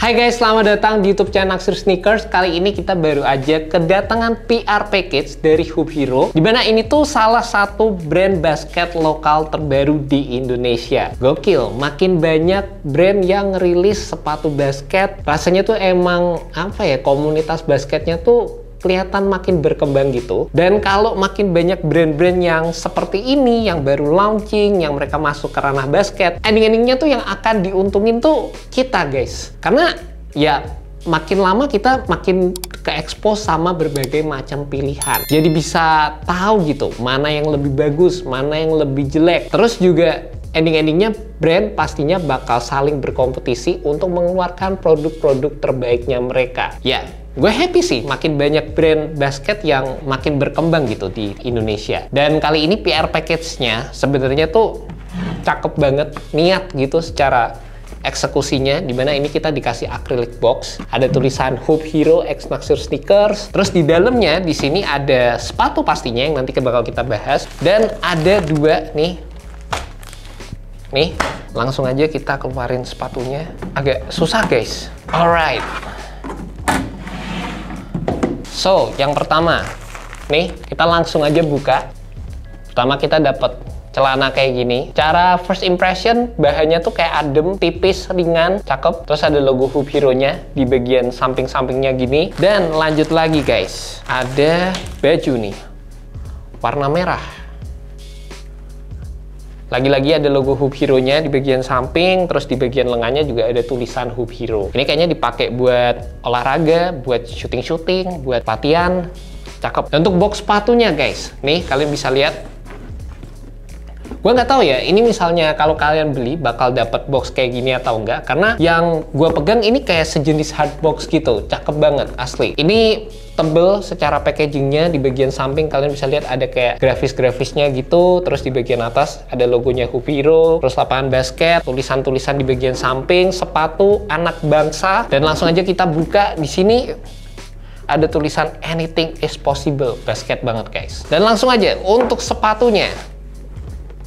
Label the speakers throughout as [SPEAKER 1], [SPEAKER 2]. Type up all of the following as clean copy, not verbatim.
[SPEAKER 1] Hai guys, selamat datang di YouTube channel Naksir Sneakers. Kali ini kita baru aja kedatangan PR package dari Hoop Hero, dimana ini tuh salah satu brand basket lokal terbaru di Indonesia. Gokil, makin banyak brand yang rilis sepatu basket. Rasanya tuh emang apa ya, komunitas basketnya tuh kelihatan makin berkembang gitu. Dan kalau makin banyak brand-brand yang seperti ini, yang baru launching, yang mereka masuk ke ranah basket, ending-endingnya tuh yang akan diuntungin tuh kita guys. Karena ya makin lama kita makin ke-expose sama berbagai macam pilihan. Jadi bisa tahu gitu, mana yang lebih bagus, mana yang lebih jelek. Terus juga ending-endingnya brand pastinya bakal saling berkompetisi untuk mengeluarkan produk-produk terbaiknya mereka. Ya, gue happy sih makin banyak brand basket yang makin berkembang gitu di Indonesia. Dan kali ini PR package-nya sebenarnya tuh cakep banget, niat gitu secara eksekusinya, dimana ini kita dikasih acrylic box, ada tulisan Hoop Hero X Naksir Sneakers. Terus di dalamnya di sini ada sepatu pastinya yang nanti bakal kita bahas, dan ada dua nih, langsung aja kita keluarin sepatunya. Agak susah guys. Alright. So, yang pertama, nih kita langsung aja buka. Pertama kita dapat celana kayak gini. Cara first impression, bahannya tuh kayak adem, tipis, ringan, cakep. Terus ada logo Hoop Hero-nya di bagian samping-sampingnya gini. Dan lanjut lagi guys, ada baju nih, warna merah. Lagi-lagi ada logo Hoop Hero-nya di bagian samping, terus di bagian lengannya juga ada tulisan Hoop Hero. Ini kayaknya dipakai buat olahraga, buat syuting-syuting, buat latihan. Cakep. Dan untuk box sepatunya guys, nih kalian bisa lihat. Gue nggak tahu ya, ini misalnya kalau kalian beli bakal dapat box kayak gini atau enggak, karena yang gue pegang ini kayak sejenis hard box gitu. Cakep banget, asli. Ini tebel secara packagingnya. Di bagian samping kalian bisa lihat ada kayak grafis-grafisnya gitu. Terus di bagian atas ada logonya Hoop Hero, terus lapangan basket, tulisan-tulisan di bagian samping, sepatu anak bangsa. Dan langsung aja kita buka. Di sini ada tulisan anything is possible. Basket banget guys. Dan langsung aja untuk sepatunya.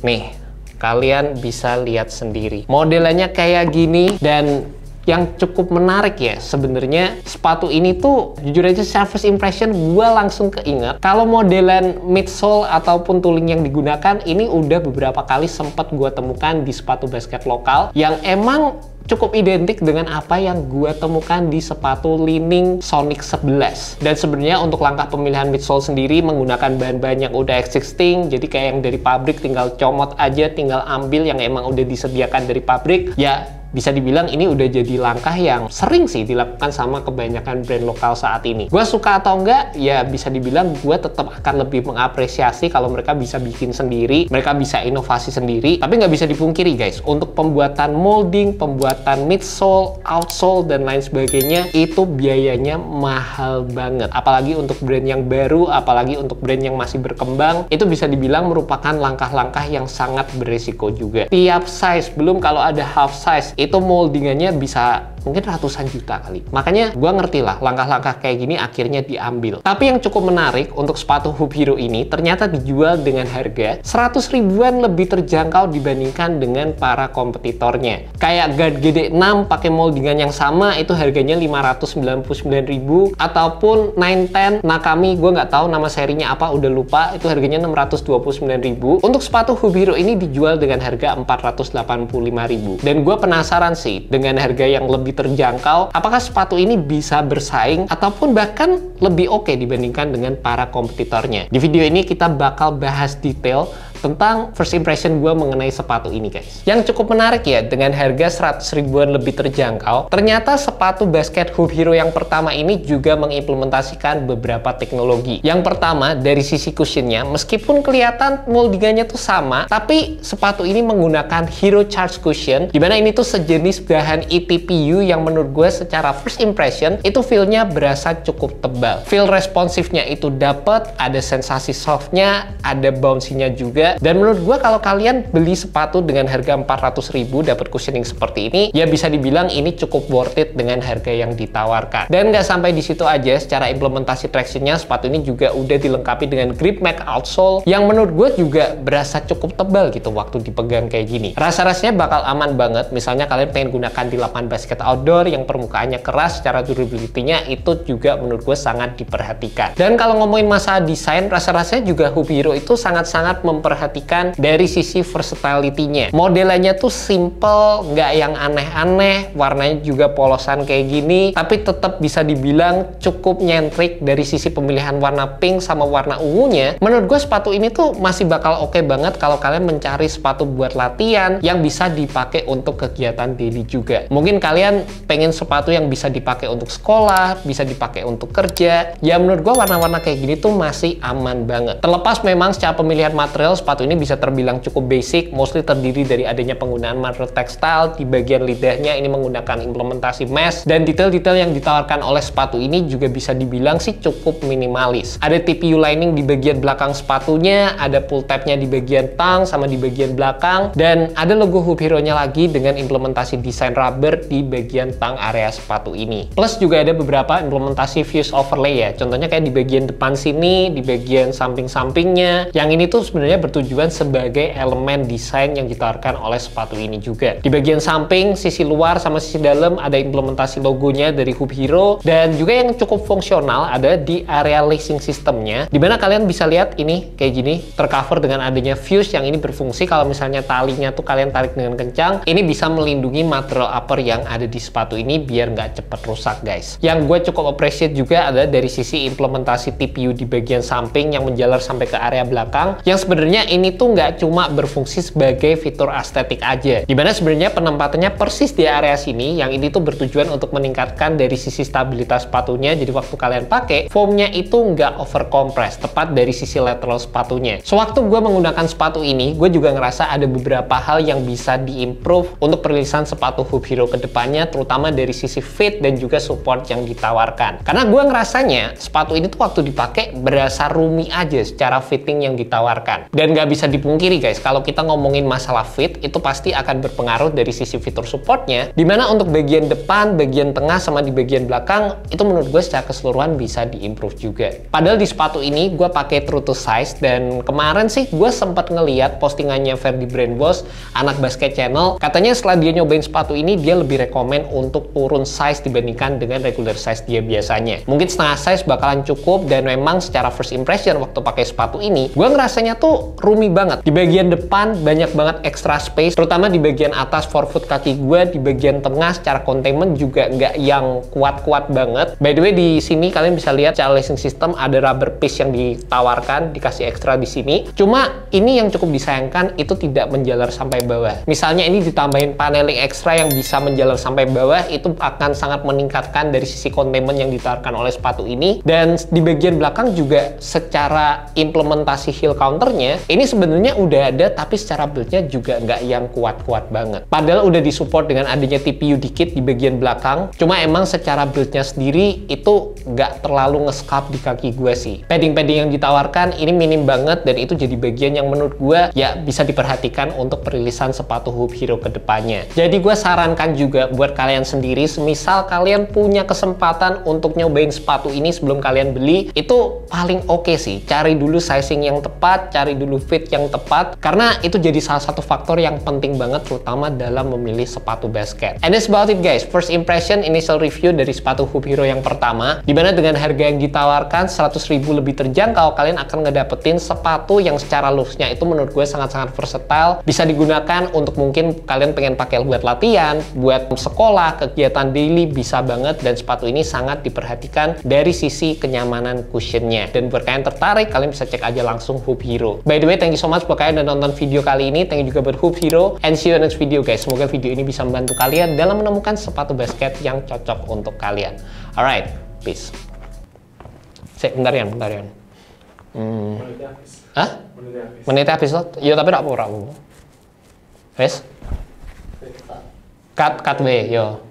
[SPEAKER 1] Nih, kalian bisa lihat sendiri. Modelannya kayak gini, dan yang cukup menarik ya, sebenarnya sepatu ini tuh jujur aja first impression gue langsung keinget kalau modelan midsole ataupun tooling yang digunakan ini udah beberapa kali sempat gue temukan di sepatu basket lokal yang emang cukup identik dengan apa yang gue temukan di sepatu Li-Ning Sonic 11. Dan sebenarnya untuk langkah pemilihan midsole sendiri menggunakan bahan-bahan yang udah existing, jadi kayak yang dari pabrik tinggal comot aja, tinggal ambil yang emang udah disediakan dari pabrik. Ya bisa dibilang ini udah jadi langkah yang sering sih dilakukan sama kebanyakan brand lokal saat ini. Gue suka atau enggak, ya bisa dibilang gue tetap akan lebih mengapresiasi kalau mereka bisa bikin sendiri, mereka bisa inovasi sendiri. Tapi nggak bisa dipungkiri guys, untuk pembuatan molding, pembuatan midsole, outsole, dan lain sebagainya, itu biayanya mahal banget. Apalagi untuk brand yang baru, apalagi untuk brand yang masih berkembang, itu bisa dibilang merupakan langkah-langkah yang sangat beresiko juga. Tiap size, belum kalau ada half size, itu moldingannya bisa mungkin ratusan juta kali. Makanya gue ngerti lah langkah-langkah kayak gini akhirnya diambil. Tapi yang cukup menarik untuk sepatu Hoop Hero ini ternyata dijual dengan harga 100 ribuan lebih terjangkau dibandingkan dengan para kompetitornya. Kayak Guard GD6 pakai moldingan yang sama itu harganya 599.000, ataupun 910 Nakami, gue nggak tahu nama serinya apa, udah lupa, itu harganya 629.000. Untuk sepatu Hoop Hero ini dijual dengan harga 485.000. Dan gue penasaran sih dengan harga yang lebih terjangkau, apakah sepatu ini bisa bersaing ataupun bahkan lebih oke dibandingkan dengan para kompetitornya. Di video ini kita bakal bahas detail tentang first impression gue mengenai sepatu ini guys. Yang cukup menarik ya, dengan harga 100 ribuan lebih terjangkau, ternyata sepatu basket Hoop Hero yang pertama ini juga mengimplementasikan beberapa teknologi. Yang pertama, dari sisi cushionnya, meskipun kelihatan moldingannya tuh sama, tapi sepatu ini menggunakan Hero Charge Cushion, dimana ini tuh sejenis bahan eTPU yang menurut gue secara first impression itu feel-nya berasa cukup tebal. Feel responsifnya itu dapet, ada sensasi softnya, ada bouncy-nya juga. juga. Dan menurut gue kalau kalian beli sepatu dengan harga 400.000 dapat cushioning seperti ini, ya bisa dibilang ini cukup worth it dengan harga yang ditawarkan. Dan nggak sampai di situ aja, secara implementasi tractionnya sepatu ini juga udah dilengkapi dengan grip Mac outsole yang menurut gue juga berasa cukup tebal gitu waktu dipegang kayak gini. Rasa-rasanya bakal aman banget. Misalnya kalian pengen gunakan di lapangan basket outdoor yang permukaannya keras, secara durability-nya itu juga menurut gue sangat diperhatikan. Dan kalau ngomongin masalah desain, rasa-rasanya juga Hoop Hero itu sangat-sangat memperhatikan dari sisi versatility-nya. Modelannya tuh simple, nggak yang aneh-aneh, warnanya juga polosan kayak gini, tapi tetap bisa dibilang cukup nyentrik dari sisi pemilihan warna pink sama warna ungunya. Menurut gue sepatu ini tuh masih bakal oke banget kalau kalian mencari sepatu buat latihan yang bisa dipakai untuk kegiatan daily juga. Mungkin kalian pengen sepatu yang bisa dipakai untuk sekolah, bisa dipakai untuk kerja. Ya menurut gue warna-warna kayak gini tuh masih aman banget. Terlepas memang secara pemilihan material, sepatu ini bisa terbilang cukup basic, mostly terdiri dari adanya penggunaan material tekstil. Di bagian lidahnya ini menggunakan implementasi mesh, dan detail-detail yang ditawarkan oleh sepatu ini juga bisa dibilang sih cukup minimalis. Ada TPU lining di bagian belakang sepatunya, ada pull tab-nya di bagian tang sama di bagian belakang, dan ada logo Hoop Hero-nya lagi dengan implementasi desain rubber di bagian tang area sepatu ini. Plus juga ada beberapa implementasi fuse overlay ya. Contohnya kayak di bagian depan sini, di bagian samping-sampingnya. Yang ini tuh sebenarnya bertujuan sebagai elemen desain yang ditawarkan oleh sepatu ini juga. Di bagian samping, sisi luar sama sisi dalam ada implementasi logonya dari Hoop Hero, dan juga yang cukup fungsional ada di area lacing systemnya, dimana kalian bisa lihat ini kayak gini tercover dengan adanya fuse yang ini berfungsi kalau misalnya talinya tuh kalian tarik dengan kencang, ini bisa melindungi material upper yang ada di sepatu ini biar nggak cepet rusak guys. Yang gue cukup appreciate juga ada dari sisi implementasi TPU di bagian samping yang menjalar sampai ke area belakang, yang sebenarnya ini tuh nggak cuma berfungsi sebagai fitur estetik aja, dimana sebenarnya penempatannya persis di area sini, yang ini tuh bertujuan untuk meningkatkan dari sisi stabilitas sepatunya. Jadi waktu kalian pakai, foamnya itu nggak over compress, tepat dari sisi lateral sepatunya. Sewaktu gue menggunakan sepatu ini, gue juga ngerasa ada beberapa hal yang bisa diimprove untuk perilisan sepatu Hoop Hero ke depannya, terutama dari sisi fit dan juga support yang ditawarkan. Karena gue ngerasanya sepatu ini tuh waktu dipakai berasa roomy aja secara fitting yang ditawarkan. Dan nggak bisa dipungkiri guys, kalau kita ngomongin masalah fit, itu pasti akan berpengaruh dari sisi fitur supportnya, dimana untuk bagian depan, bagian tengah, sama di bagian belakang, itu menurut gue secara keseluruhan bisa diimprove juga. Padahal di sepatu ini gue pakai true to size, dan kemarin sih gue sempat ngeliat postingannya Ferdi Brainwash, anak basket channel, katanya setelah dia nyobain sepatu ini, dia lebih rekomen untuk turun size dibandingkan dengan regular size dia biasanya. Mungkin setengah size bakalan cukup, dan memang secara first impression waktu pakai sepatu ini, gue ngerasanya tuh roomy banget. Di bagian depan banyak banget extra space, terutama di bagian atas forefoot kaki gue, di bagian tengah secara containment juga nggak yang kuat-kuat banget. By the way, di sini kalian bisa lihat secara lacing system ada rubber piece yang ditawarkan, dikasih ekstra di sini. Cuma ini yang cukup disayangkan, itu tidak menjalar sampai bawah. Misalnya ini ditambahin paneling ekstra yang bisa menjalar sampai bawah, itu akan sangat meningkatkan dari sisi containment yang ditawarkan oleh sepatu ini. Dan di bagian belakang juga secara implementasi heel counternya, ini sebenarnya udah ada, tapi secara build-nya juga nggak yang kuat-kuat banget. Padahal udah disupport dengan adanya TPU dikit di bagian belakang, cuma emang secara build-nya sendiri itu nggak terlalu nge-sculpt di kaki gue sih. Padding-padding yang ditawarkan ini minim banget, dan itu jadi bagian yang menurut gue ya bisa diperhatikan untuk perilisan sepatu Hoop Hero ke depannya. Jadi gue sarankan juga buat kalian sendiri, semisal kalian punya kesempatan untuk nyobain sepatu ini sebelum kalian beli, itu paling oke sih. Cari dulu sizing yang tepat, cari dulu fit yang tepat, karena itu jadi salah satu faktor yang penting banget terutama dalam memilih sepatu basket. And that's about it guys, first impression initial review dari sepatu Hoop Hero yang pertama, dimana dengan harga yang ditawarkan 100.000 lebih terjangkau, kalian akan ngedapetin sepatu yang secara looks-nya itu menurut gue sangat-sangat versatile, bisa digunakan untuk mungkin kalian pengen pakai buat latihan, buat sekolah, kegiatan daily, bisa banget. Dan sepatu ini sangat diperhatikan dari sisi kenyamanan cushionnya. Dan buat kalian tertarik, kalian bisa cek aja langsung Hoop Hero. By the way, thank you so much buat kalian udah nonton video kali ini. Thank you juga buat Hoop Hero, and see you next video guys. Semoga video ini bisa membantu kalian dalam menemukan sepatu basket yang cocok untuk kalian. Alright, peace. Bentar ya.
[SPEAKER 2] Menitnya habis.
[SPEAKER 1] Hah?
[SPEAKER 2] Menitnya habis.
[SPEAKER 1] Menitnya habis loh? Iya, tapi gak apa-apa. Wes? Cut W, yo.